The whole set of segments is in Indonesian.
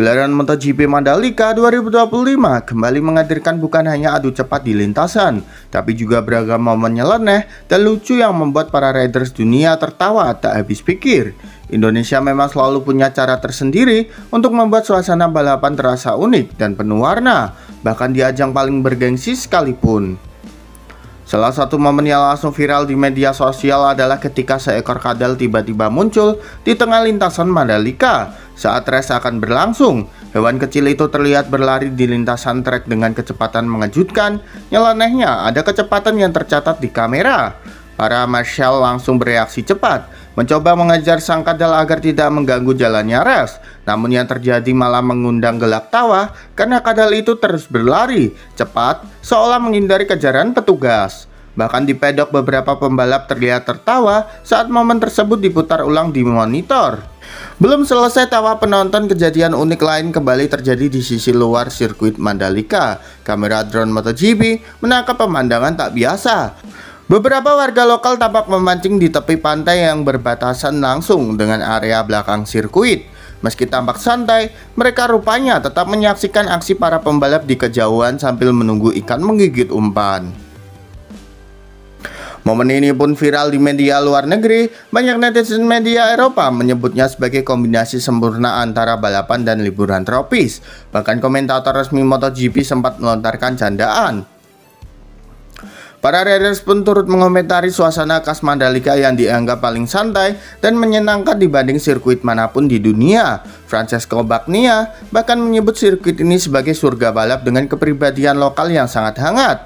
Gelaran MotoGP Mandalika 2025 kembali menghadirkan bukan hanya adu cepat di lintasan, tapi juga beragam momen nyeleneh dan lucu yang membuat para riders dunia tertawa tak habis pikir. Indonesia memang selalu punya cara tersendiri untuk membuat suasana balapan terasa unik dan penuh warna, bahkan di ajang paling bergengsi sekalipun. Salah satu momen yang langsung viral di media sosial adalah ketika seekor kadal tiba-tiba muncul di tengah lintasan Mandalika saat race akan berlangsung. Hewan kecil itu terlihat berlari di lintasan trek dengan kecepatan mengejutkan. Nyelenehnya ada kecepatan yang tercatat di kamera. Para marshal langsung bereaksi cepat, mencoba mengejar sang kadal agar tidak mengganggu jalannya race. Namun yang terjadi malah mengundang gelak tawa karena kadal itu terus berlari cepat seolah menghindari kejaran petugas. Bahkan di pedok beberapa pembalap terlihat tertawa saat momen tersebut diputar ulang di monitor. Belum selesai tawa penonton, kejadian unik lain kembali terjadi di sisi luar sirkuit Mandalika. Kamera drone MotoGP menangkap pemandangan tak biasa. Beberapa warga lokal tampak memancing di tepi pantai yang berbatasan langsung dengan area belakang sirkuit. Meski tampak santai, mereka rupanya tetap menyaksikan aksi para pembalap di kejauhan sambil menunggu ikan menggigit umpan. Momen ini pun viral di media luar negeri. Banyak netizen media Eropa menyebutnya sebagai kombinasi sempurna antara balapan dan liburan tropis. Bahkan komentator resmi MotoGP sempat melontarkan candaan. Para riders pun turut mengomentari suasana khas Mandalika yang dianggap paling santai dan menyenangkan dibanding sirkuit manapun di dunia. Francesco Bagnaia bahkan menyebut sirkuit ini sebagai surga balap dengan kepribadian lokal yang sangat hangat.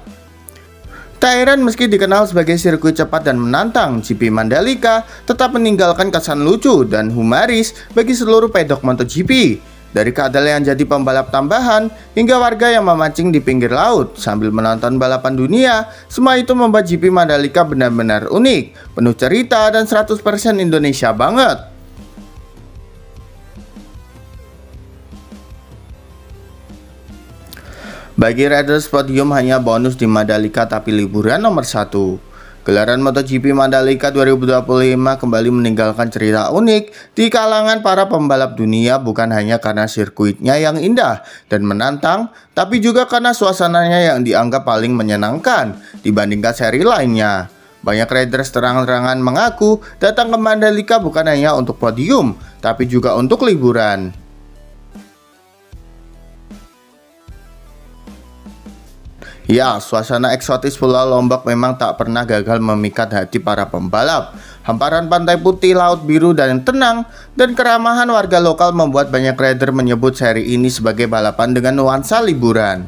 Tak heran meski dikenal sebagai sirkuit cepat dan menantang, GP Mandalika tetap meninggalkan kesan lucu dan humoris bagi seluruh pedok MotoGP. Dari kadal yang jadi pembalap tambahan hingga warga yang memancing di pinggir laut sambil menonton balapan dunia, semua itu membuat GP Mandalika benar-benar unik, penuh cerita dan 100% Indonesia banget. Bagi riders, podium hanya bonus di Mandalika tapi liburan nomor 1. Gelaran MotoGP Mandalika 2025 kembali meninggalkan cerita unik di kalangan para pembalap dunia, bukan hanya karena sirkuitnya yang indah dan menantang, tapi juga karena suasananya yang dianggap paling menyenangkan dibandingkan seri lainnya. Banyak riders terang-terangan mengaku datang ke Mandalika bukan hanya untuk podium, tapi juga untuk liburan. Ya, suasana eksotis Pulau Lombok memang tak pernah gagal memikat hati para pembalap. Hamparan pantai putih, laut biru dan tenang, dan keramahan warga lokal membuat banyak rider menyebut seri ini sebagai balapan dengan nuansa liburan.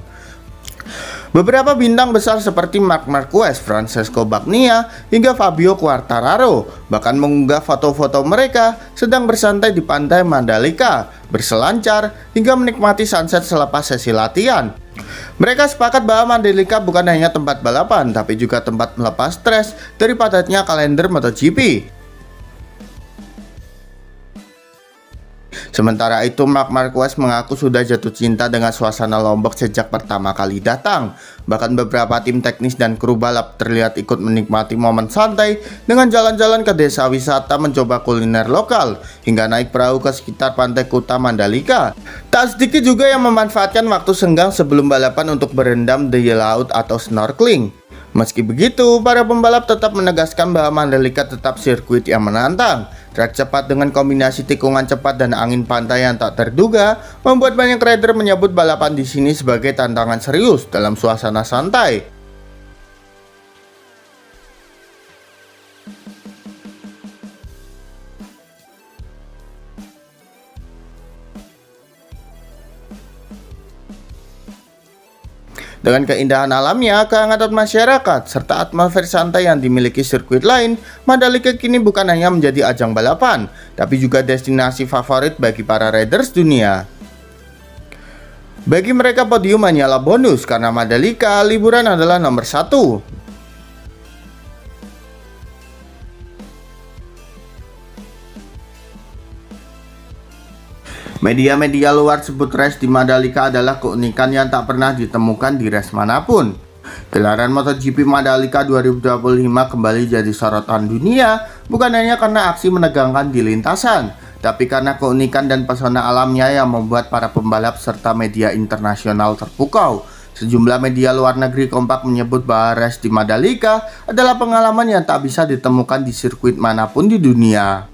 Beberapa bintang besar seperti Marc Marquez, Francesco Bagnaia, hingga Fabio Quartararo bahkan mengunggah foto-foto mereka sedang bersantai di pantai Mandalika, berselancar, hingga menikmati sunset selepas sesi latihan. Mereka sepakat bahwa Mandalika bukan hanya tempat balapan, tapi juga tempat melepas stres dari padatnya kalender MotoGP. Sementara itu, Marc Marquez mengaku sudah jatuh cinta dengan suasana Lombok sejak pertama kali datang. Bahkan beberapa tim teknis dan kru balap terlihat ikut menikmati momen santai dengan jalan-jalan ke desa wisata, mencoba kuliner lokal, hingga naik perahu ke sekitar pantai Kuta Mandalika. Tak sedikit juga yang memanfaatkan waktu senggang sebelum balapan untuk berendam di laut atau snorkeling. Meski begitu, para pembalap tetap menegaskan bahwa Mandalika tetap sirkuit yang menantang. Trek cepat dengan kombinasi tikungan cepat dan angin pantai yang tak terduga membuat banyak rider menyebut balapan di sini sebagai tantangan serius dalam suasana santai. Dengan keindahan alamnya, kehangatan masyarakat, serta atmosfer santai yang dimiliki sirkuit lain, Mandalika kini bukan hanya menjadi ajang balapan, tapi juga destinasi favorit bagi para riders dunia. Bagi mereka, podium hanyalah bonus karena Mandalika liburan adalah nomor 1. Media-media luar sebut race di Mandalika adalah keunikan yang tak pernah ditemukan di race manapun. Gelaran MotoGP Mandalika 2025 kembali jadi sorotan dunia, bukan hanya karena aksi menegangkan di lintasan, tapi karena keunikan dan pesona alamnya yang membuat para pembalap serta media internasional terpukau. Sejumlah media luar negeri kompak menyebut bahwa race di Mandalika adalah pengalaman yang tak bisa ditemukan di sirkuit manapun di dunia.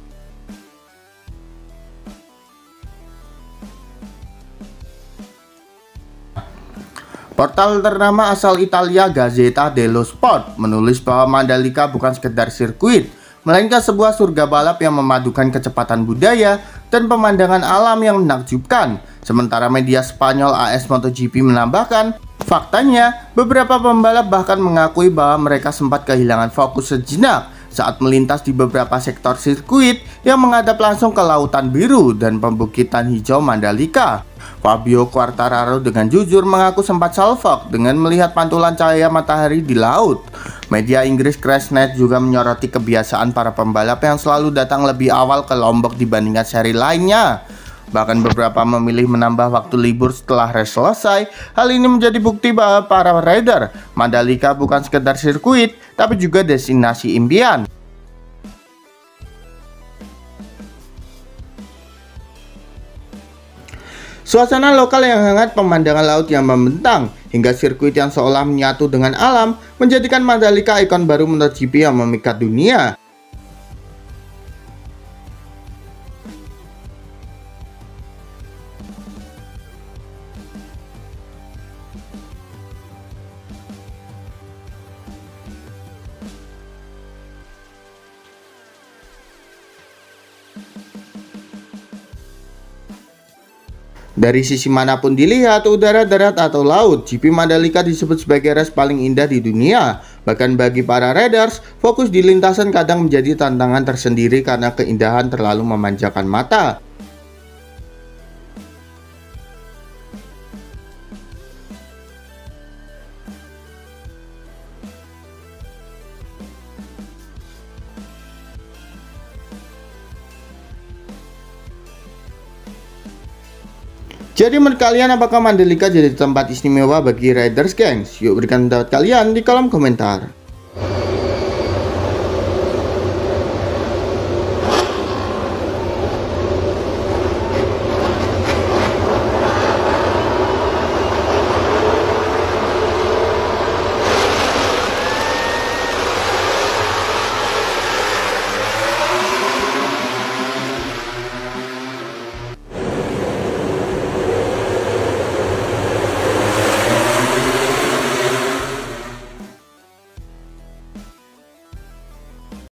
Portal ternama asal Italia Gazzetta dello Sport menulis bahwa Mandalika bukan sekedar sirkuit, melainkan sebuah surga balap yang memadukan kecepatan budaya dan pemandangan alam yang menakjubkan. Sementara media Spanyol AS MotoGP menambahkan, faktanya beberapa pembalap bahkan mengakui bahwa mereka sempat kehilangan fokus sejenak saat melintas di beberapa sektor sirkuit yang menghadap langsung ke lautan biru dan pembukitan hijau Mandalika. Fabio Quartararo dengan jujur mengaku sempat salfok dengan melihat pantulan cahaya matahari di laut. Media Inggris Crashnet juga menyoroti kebiasaan para pembalap yang selalu datang lebih awal ke Lombok dibandingkan seri lainnya. Bahkan beberapa memilih menambah waktu libur setelah race selesai. Hal ini menjadi bukti bahwa para rider Mandalika bukan sekedar sirkuit, tapi juga destinasi impian. Suasana lokal yang hangat, pemandangan laut yang membentang, hingga sirkuit yang seolah menyatu dengan alam menjadikan Mandalika ikon baru MotoGP yang memikat dunia. Dari sisi manapun dilihat, udara, darat, atau laut, GP Mandalika disebut sebagai race paling indah di dunia. Bahkan bagi para riders, fokus di lintasan kadang menjadi tantangan tersendiri karena keindahan terlalu memanjakan mata. Jadi menurut kalian, apakah Mandalika jadi tempat istimewa bagi riders, gengs? Yuk berikan pendapat kalian di kolom komentar.